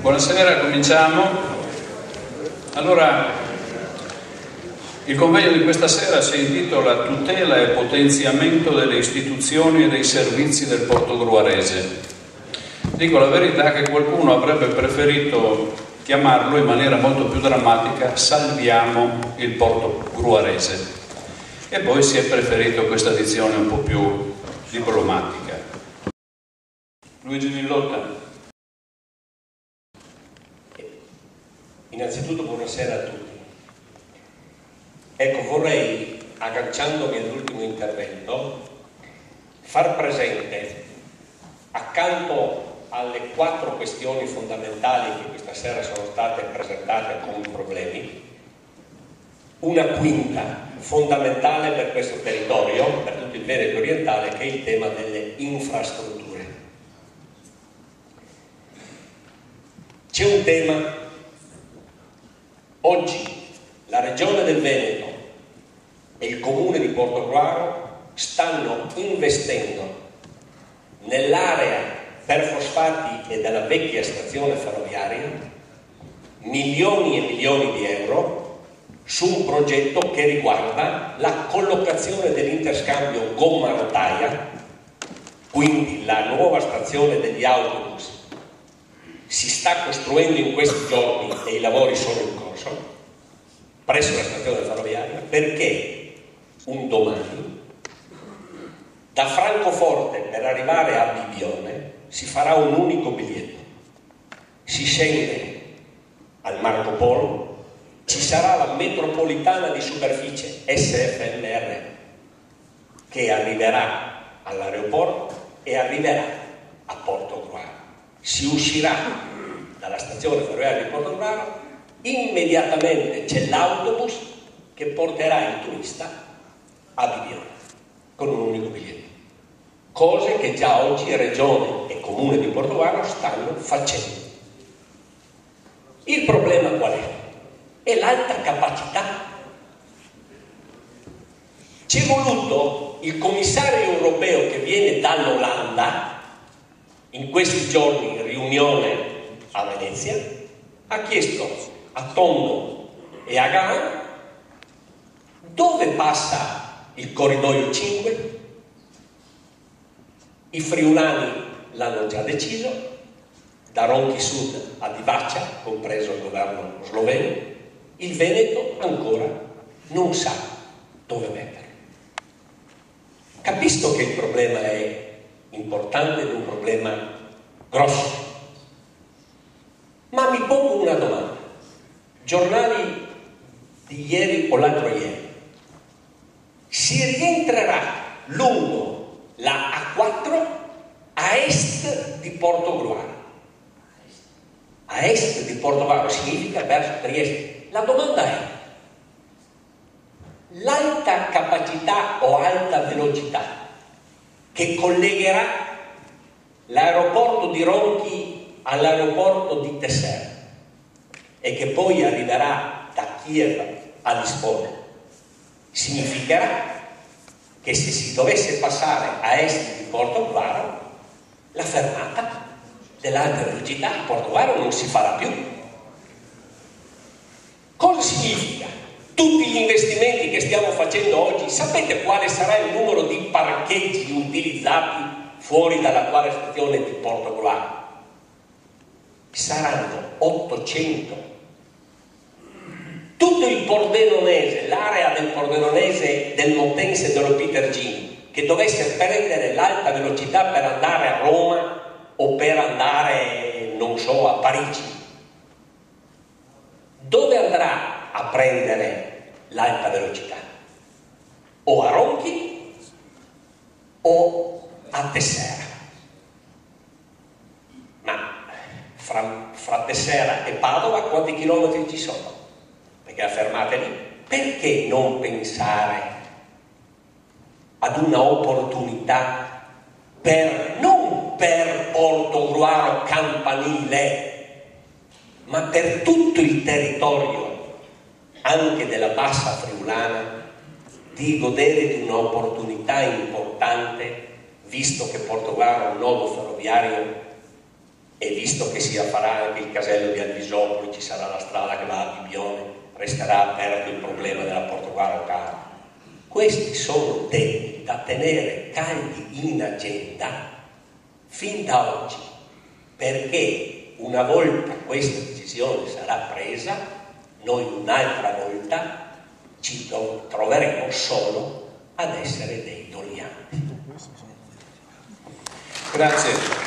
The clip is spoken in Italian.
Buonasera, cominciamo. Allora, il convegno di questa sera si intitola Tutela e potenziamento delle istituzioni e dei servizi del Porto Gruarese. Dico la verità che qualcuno avrebbe preferito chiamarlo in maniera molto più drammatica Salviamo il Porto Gruarese, e poi si è preferito questa dizione un po' più diplomatica. Luigi Villotta. Innanzitutto buonasera a tutti. Ecco, vorrei, agganciandomi all'ultimo intervento, far presente, accanto alle 4 questioni fondamentali che questa sera sono state presentate come problemi, una quinta fondamentale per questo territorio, per tutto il Veneto orientale, che è il tema delle infrastrutture. C'è un tema. Oggi la Regione del Veneto e il Comune di Portogruaro stanno investendo nell'area per fosfati e della vecchia stazione ferroviaria milioni e milioni di euro su un progetto che riguarda la collocazione dell'interscambio gomma-rotaia, quindi la nuova stazione degli autobus si sta costruendo in questi giorni e i lavori sono in corso presso la stazione ferroviaria, perché un domani da Francoforte per arrivare a Bibione si farà un unico biglietto, si scende al Marco Polo, ci sarà la metropolitana di superficie SFMR che arriverà all'aeroporto e arriverà a Portogruaro. Si uscirà dalla stazione ferroviaria di Portogruaro, immediatamente c'è l'autobus che porterà il turista a Bibione con un unico biglietto, cose che già oggi Regione e Comune di Portogruaro stanno facendo. Il problema qual è? È l'alta capacità. Ci è voluto il commissario europeo che viene dall'Olanda in questi giorni in riunione a Venezia, ha chiesto a Tondo e a Galan dove passa il corridoio 5. I friulani l'hanno già deciso, da Ronchi Sud a Divača, compreso il governo sloveno. Il Veneto ancora non sa dove metterlo. Capisco che il problema è importante ed un problema grosso, ma mi pongo una domanda. Giornali di ieri o l'altro ieri: si rientrerà lungo la A4 a est di Portogruaro. A est di Portogruaro significa verso Trieste. La domanda è: l'alta capacità o alta velocità che collegherà l'aeroporto di Ronchi all'aeroporto di Tessera e che poi arriverà da Kiev a Lisbona, significherà che se si dovesse passare a est di Portogruaro, la fermata dell'alta velocità a Portogruaro non si farà più. Cosa significa? Tutti gli investimenti che stiamo facendo oggi, sapete quale sarà il numero di parcheggi utilizzati fuori dall'attuale stazione di Portogruaro? Saranno 800. Tutto il Pordenonese, l'area del Pordenonese, del Montense e dello Pitergini, che dovesse prendere l'alta velocità per andare a Roma o per andare, non so, a Parigi, dove andrà a prendere l'alta velocità? O a Ronchi o a Tessera. Ma fra Tessera e Padova quanti chilometri ci sono? Perché la fermata è lì. Perché non pensare ad una opportunità non per Portogruaro campanile, ma per tutto il territorio, anche della bassa friulana, di godere di un'opportunità importante, visto che Portogruaro ha un nodo ferroviario e visto che si farà anche il casello di Alvisopoli, ci sarà la strada che va a Bibione, resterà aperto il problema della Portogruaro-Carpi. Questi sono temi da tenere caldi in agenda fin da oggi, perché una volta questa decisione sarà presa, noi un'altra volta ci troveremo solo ad essere dei dolianti. Grazie.